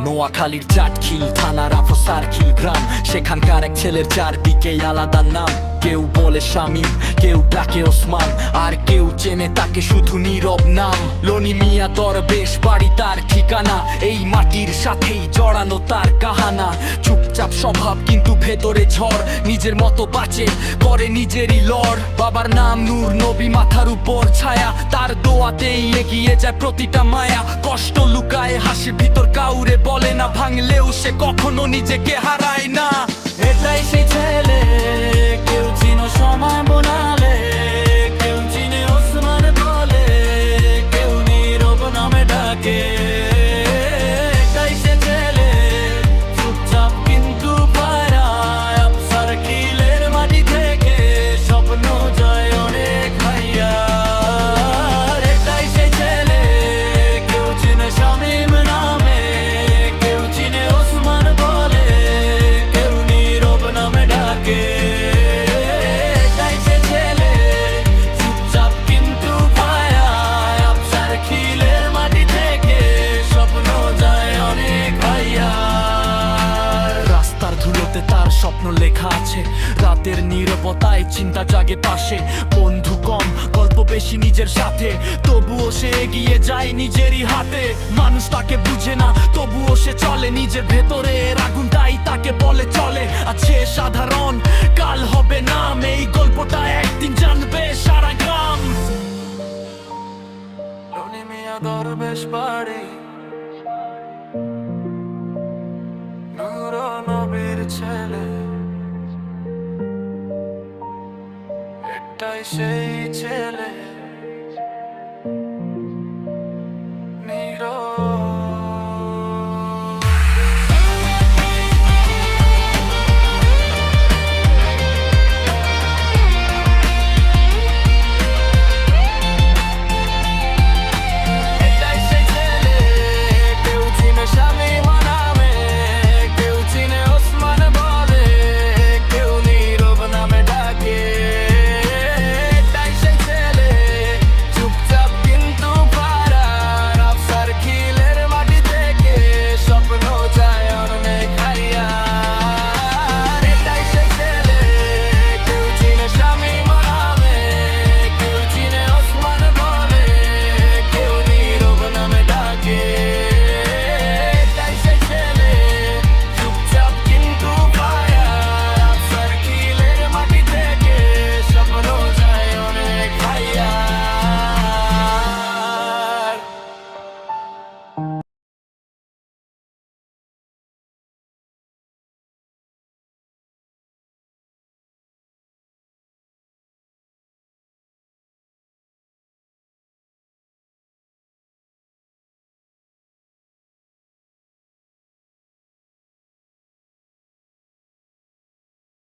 নোয়াখালীর চাটখিল থানার আফসারখিল গ্রাম, সেখানকার এক ছেলের চারদিকে আলাদা নাম। কেউ বলে শামীম, কেউ ডাকে ওসমান, আর কেউ চেনে তাকে শুধু নীরব নাম। লনি মিয়া দরবেশ বাড়ি তার ঠিকানা, এই মাটির সাথেই জড়ানো তার কাহানা। চুপচাপ স্বভাব কিন্তু ভেতরে ঝড়, নিজের মতো বাঁচে করে নিজেরই লড়। বাবার নাম নূর নবী, মাথার উপর ছায়া, তার দোয়াতেই এগিয়ে যায় প্রতিটা মায়া। কষ্ট লুকায় হাসির ভিতর, কাউরে বলে না, ভাঙলেও সে কখনো নিজেকে হারায় না। এটাই সেই ছেলে, কেউ চিনো সময় বোনালে, কেউ চিনে ওসমান বলে, কেউ নীরব নামে ডাকে। এটাই সে ছেলে, চুপচাপ কিন্তু পায়রায়, আফসারখিলের মাটি থেকে স্বপ্ন যায় অনেক ভাইয়া। এটাই সেই ছেলে, কেউ চিনে শামীম নামে, কেউ চিনে ওসমান বলে, কেউ নীরব নামে ডাকে। তার স্বপ্ন লেখা আছে, রাতের নীরবতায় চিন্তা জাগে পাশে। বন্ধু কম, গল্প বেশি নিজের সাথে, তবুও সে এগিয়ে যায় নিজেরই হাতে। মানুষ তাকে বুঝে না, তবুও সে চলে, নিজের ভেতরে আগুনটাই তাকে বলে চলে। আছে সাধারণ, কাল হবে নাম, এই গল্পটা একদিন জানবে সারা গ্রাম। লনি মিয়া দরবেশ বাড়ি, নূর নবীর ছেলে, এটাই সেই ছেলে।